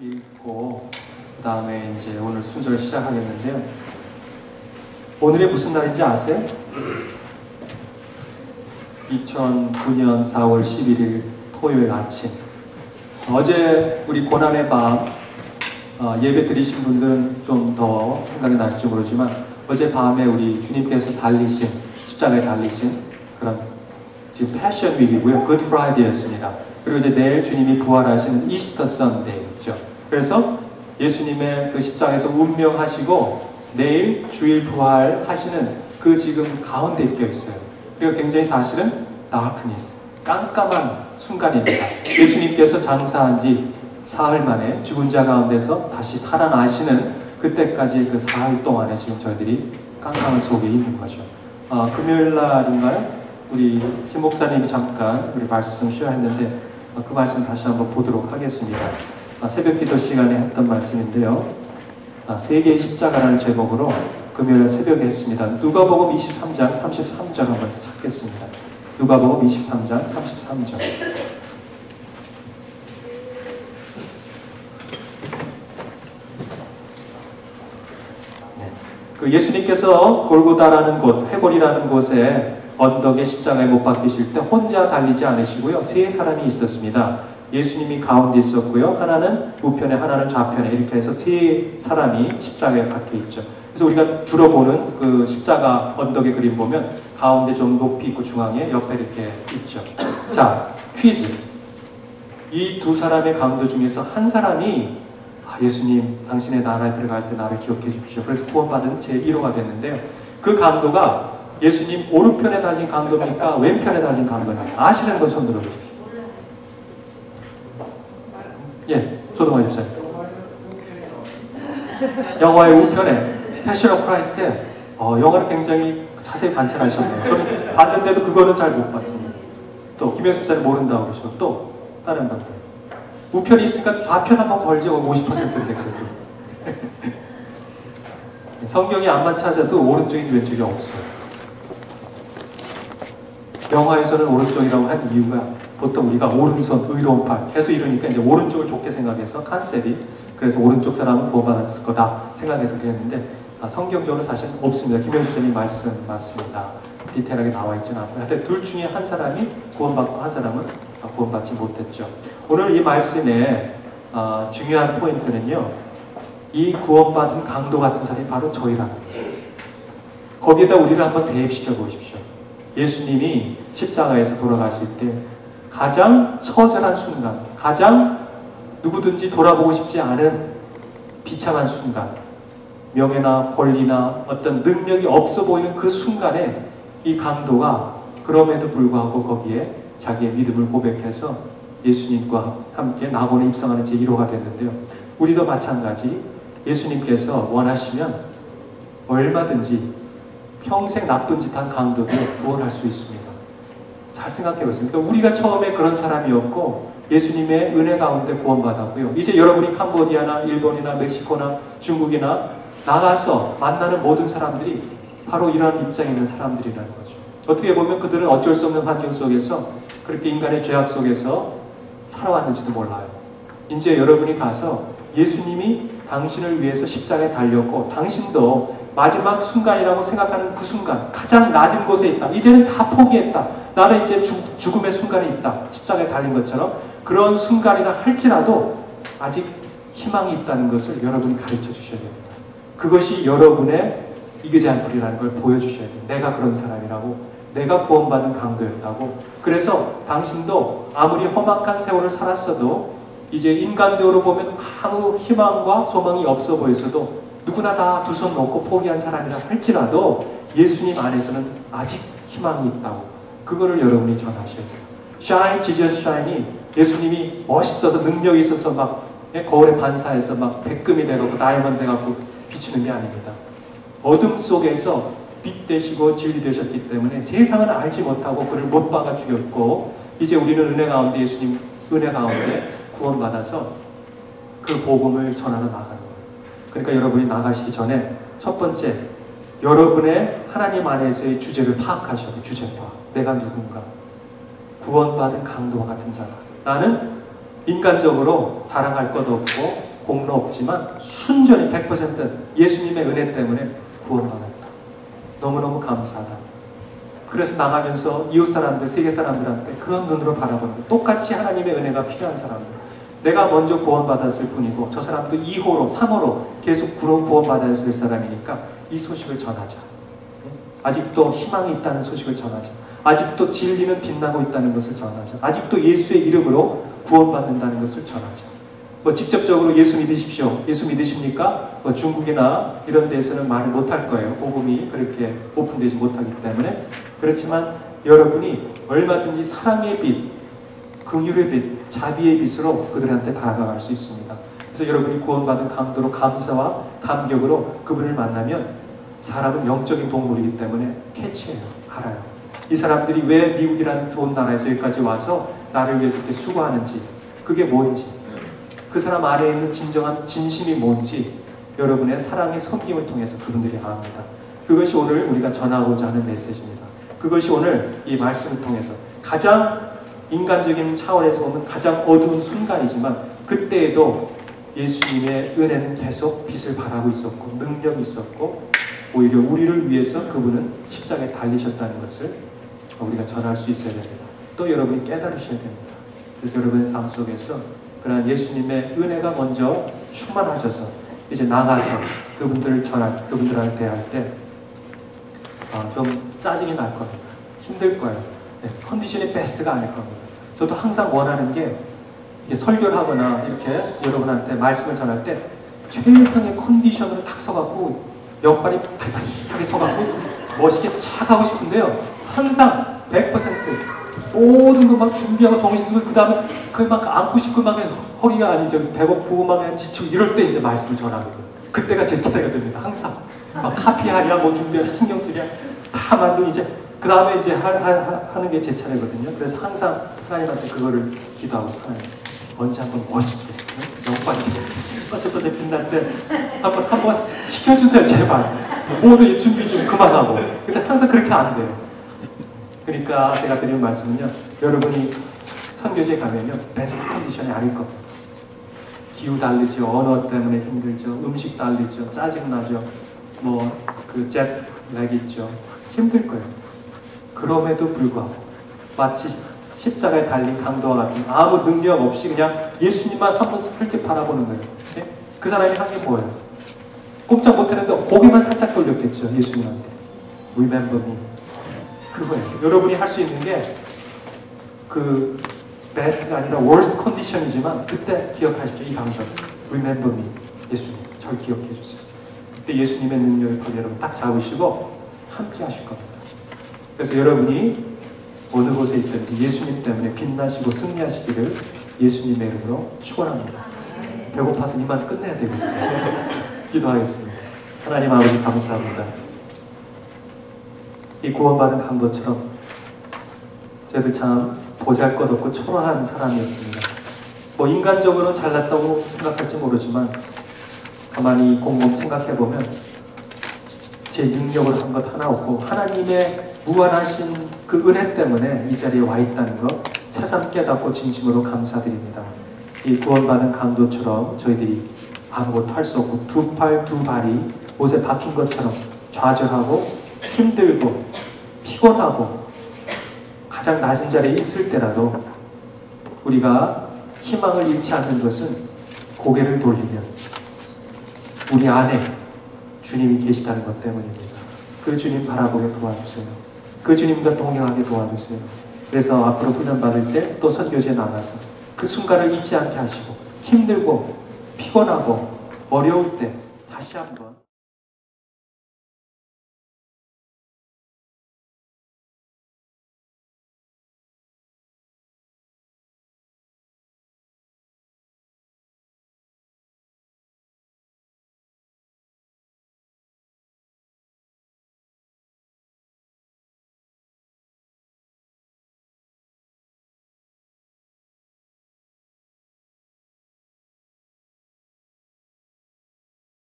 읽고 그 다음에 이제 오늘 순서를 시작하겠는데요. 오늘이 무슨 날인지 아세요? 2009년 4월 11일 토요일 아침. 어제 우리 고난의 밤 예배 드리신 분들은 좀 더 생각이 나실지 모르지만 어제 밤에 우리 주님께서 달리신 십자가에 달리신 그런 지금 패션 윅이고요. 굿 프라이데이였습니다. 그리고 이제 내일 주님이 부활하신 이스터 선데이죠. 그래서 예수님의 그 십자가에서 운명하시고 내일 주일 부활하시는 그 지금 가운데 껴 있어요. 그리고 굉장히 사실은 darkness, 깜깜한 순간입니다. 예수님께서 장사한 지 사흘 만에 죽은 자 가운데서 다시 살아나시는 그때까지 그 사흘 동안에 지금 저희들이 깜깜한 속에 있는 거죠. 금요일 날인가요? 우리 김 목사님이 잠깐 우리 말씀 시작했는데 그 말씀 다시 한번 보도록 하겠습니다. 새벽 기도 시간에 했던 말씀인데요. 세계의 십자가라는 제목으로 금요일 새벽에 했습니다. 누가복음 23장 33절 한번 찾겠습니다. 누가복음 23장 33절. 그 예수님께서 골고다라는 곳, 헤볼이라는 곳에 언덕에 십자가에 못 박히실 때 혼자 달리지 않으시고요. 세 사람이 있었습니다. 예수님이 가운데 있었고요. 하나는 우편에, 하나는 좌편에 이렇게 해서 세 사람이 십자가에 박혀 있죠. 그래서 우리가 주로 보는 그 십자가 언덕의 그림 보면 가운데 좀 높이 있고 중앙에 옆에 이렇게 있죠. 자, 퀴즈. 이 두 사람의 강도 중에서 한 사람이 예수님, 당신의 나라에 들어갈 때 나를 기억해 주십시오. 그래서 구원받은 제1호가 됐는데요. 그 강도가 예수님 오른편에 달린 강도입니까? 왼편에 달린 강도입니까? 아시는 분 손 들어보십시오. 예, 조동아 집사님. 영화의 우편에 패션 오브 크라이스트에 영화를 굉장히 자세히 관찰하셨네요. 저는 봤는데도 그거는 잘 못 봤습니다. 또 김영수 집사님 모른다고 그러시고 또 다른 분들. 우편이 있으니까 좌편 한번 걸죠. 50%인데 그래도. 성경이 안만 찾아도 오른쪽인 왼쪽이 없어요. 영화에서는 오른쪽이라고 한 이유가 보통 우리가 오른손, 의로운 팔 계속 이러니까 이제 오른쪽을 좋게 생각해서 컨셉이 그래서 오른쪽 사람은 구원받았을 거다 생각해서 그랬는데 성경적으로 사실 없습니다. 김영수 선생님 말씀 맞습니다. 디테일하게 나와 있지는 않고 하여튼 둘 중에 한 사람이 구원받고 한 사람은 구원받지 못했죠. 오늘 이 말씀의 중요한 포인트는요. 이 구원받은 강도 같은 사람이 바로 저희라는 거죠. 거기에다 우리를 한번 대입시켜 보십시오. 예수님이 십자가에서 돌아가실 때 가장 처절한 순간, 가장 누구든지 돌아보고 싶지 않은 비참한 순간, 명예나 권리나 어떤 능력이 없어 보이는 그 순간에 이 강도가 그럼에도 불구하고 거기에 자기의 믿음을 고백해서 예수님과 함께 낙원에 입성하는 제1호가 됐는데요. 우리도 마찬가지 예수님께서 원하시면 얼마든지 평생 나쁜 짓 한 강도도 구원할 수 있습니다. 잘 생각해 보세요. 그러니까 우리가 처음에 그런 사람이었고 예수님의 은혜 가운데 구원받았고요. 이제 여러분이 캄보디아나 일본이나 멕시코나 중국이나 나가서 만나는 모든 사람들이 바로 이러한 입장에 있는 사람들이라는 거죠. 어떻게 보면 그들은 어쩔 수 없는 환경 속에서 그렇게 인간의 죄악 속에서 살아왔는지도 몰라요. 이제 여러분이 가서 예수님이 당신을 위해서 십자가에 달렸고 당신도 마지막 순간이라고 생각하는 그 순간 가장 낮은 곳에 있다. 이제는 다 포기했다. 나는 이제 죽음의 순간에 있다. 십자가에 달린 것처럼 그런 순간이라 할지라도 아직 희망이 있다는 것을 여러분이 가르쳐 주셔야 됩니다. 그것이 여러분의 이그젠플이라는 걸 보여주셔야 돼요. 내가 그런 사람이라고. 내가 구원받은 강도였다고. 그래서 당신도 아무리 험악한 세월을 살았어도 이제 인간적으로 보면 아무 희망과 소망이 없어 보였어도 누구나 다 두 손 놓고 포기한 사람이라 할지라도 예수님 안에서는 아직 희망이 있다고. 그거를 여러분이 전하셔야 돼요. Shine, Jesus Shine이 예수님이 멋있어서 능력이 있어서 막 거울에 반사해서 막 백금이 돼갖고 다이아몬드 돼갖고 비치는 게 아닙니다. 어둠 속에서 빛 되시고 진리 되셨기 때문에 세상은 알지 못하고 그를 못 박아 죽였고 이제 우리는 은혜 가운데 예수님 은혜 가운데 구원받아서 그 복음을 전하러 나가는 거예요. 그러니까 여러분이 나가시기 전에 첫 번째 여러분의 하나님 안에서의 주제를 파악하셔야 돼요. 주제 파악. 내가 누군가. 구원받은 강도와 같은 자다. 나는 인간적으로 자랑할 것 없고 공로 없지만 순전히 100% 예수님의 은혜 때문에 구원받았다. 너무너무 감사하다. 그래서 나가면서 이웃 사람들, 세계 사람들한테 그런 눈으로 바라보는 거예요. 똑같이 하나님의 은혜가 필요한 사람들. 내가 먼저 구원받았을 뿐이고 저 사람도 2호로, 3호로 계속 구원받아야 될 사람이니까 이 소식을 전하자. 아직도 희망이 있다는 소식을 전하자. 아직도 진리는 빛나고 있다는 것을 전하자. 아직도 예수의 이름으로 구원받는다는 것을 전하자. 뭐 직접적으로 예수 믿으십시오. 예수 믿으십니까? 뭐 중국이나 이런 데서는 말을 못할 거예요. 복음이 그렇게 오픈되지 못하기 때문에. 그렇지만 여러분이 얼마든지 사랑의 빛, 긍휼의 빛, 자비의 빛으로 그들한테 다가갈 수 있습니다. 그래서 여러분이 구원받은 강도로 감사와 감격으로 그분을 만나면 사람은 영적인 동물이기 때문에 캐치해요. 알아요. 이 사람들이 왜 미국이라는 좋은 나라에서 여기까지 와서 나를 위해서 이렇게 수고하는지, 그게 뭔지, 그 사람 안에 있는 진정한 진심이 뭔지 여러분의 사랑의 섬김을 통해서 그분들이 압니다. 그것이 오늘 우리가 전하고자 하는 메시지입니다. 그것이 오늘 이 말씀을 통해서 가장 인간적인 차원에서 보면 가장 어두운 순간이지만 그때에도 예수님의 은혜는 계속 빛을 발하고 있었고 능력이 있었고 오히려 우리를 위해서 그분은 십자가에 달리셨다는 것을 우리가 전할 수 있어야 됩니다. 또 여러분이 깨달으셔야 됩니다. 그래서 여러분의 삶 속에서 그러나 예수님의 은혜가 먼저 충만하셔서 이제 나가서 그분들을 전할, 그분들한테 대할 때 좀 짜증이 날 겁니다. 힘들 거예요. 네, 컨디션이 베스트가 아닐 겁니다. 저도 항상 원하는 게 이게 설교를 하거나 이렇게 여러분한테 말씀을 전할 때 최상의 컨디션으로 딱 서갖고 옆발이 발발하게 서갖고 멋있게 착 하고 싶은데요. 항상 100% 모든 거 막 준비하고 정신 쓰고 그 다음에 그 막 안고 싶고 막 허리가 아니죠. 배고프고 막 지치고 이럴 때 이제 말씀을 전하거든요. 그때가 제 차례가 됩니다. 항상 막 카피하랴 뭐 준비하랴 신경 쓰랴 다 만들고 이제 그 다음에 이제 하는 게 제 차례거든요. 그래서 항상 하나님한테 그거를 기도하고 하나님 언제 한번 멋있게 영광이 반짝반짝 빛날 때 한번 시켜주세요 제발. 모두 준비 좀 그만하고. 근데 항상 그렇게 안 돼요. 그러니까 제가 드리는 말씀은요, 여러분이 선교지에 가면요 베스트 컨디션이 아닐 겁니다. 기후 다르죠, 언어 때문에 힘들죠, 음식 다르죠, 짜증나죠, 뭐 그 젯렉 있죠, 힘들 거예요. 그럼에도 불구하고 마치 십자가에 달린 강도와 같은 아무 능력 없이 그냥 예수님만 한번 슬프게 바라보는 거예요. 네? 그 사람이 한 게 뭐예요? 꼼짝 못했는데 고개만 살짝 돌렸겠죠. 예수님한테 Remember me. 그거예요. 여러분이 할 수 있는 게 그 베스트가 아니라 worst 컨디션이지만 그때 기억하십시오. 이 강도 Remember me. 예수님 절 기억해 주세요. 그때 예수님의 능력을 거기 여러분 딱 잡으시고 함께 하실 겁니다. 그래서 여러분이 어느 곳에 있든지 예수님 때문에 빛나시고 승리하시기를 예수님의 이름으로 축원합니다. 배고파서 이만 끝내야 되겠어요. 기도하겠습니다. 하나님 아버지 감사합니다. 이 구원받은 강도처럼 저희들 참 보잘것없고 초라한 사람이었습니다. 뭐 인간적으로 잘났다고 생각할지 모르지만 가만히 곰곰 생각해보면 제 능력으로 한 것 하나 없고 하나님의 무한하신 그 은혜 때문에 이 자리에 와 있다는 것 새삼 깨닫고 진심으로 감사드립니다. 이 구원받은 강도처럼 저희들이 아무것도 할 수 없고 두 팔 두 발이 옷에 박힌 것처럼 좌절하고 힘들고 피곤하고 가장 낮은 자리에 있을 때라도 우리가 희망을 잃지 않는 것은 고개를 돌리면 우리 안에 주님이 계시다는 것 때문입니다. 그 주님 바라보게 도와주세요. 그 주님과 동행하게 도와주세요. 그래서 앞으로 훈련 받을 때 또 선교지에 나가서 그 순간을 잊지 않게 하시고 힘들고 피곤하고 어려울 때 다시 한번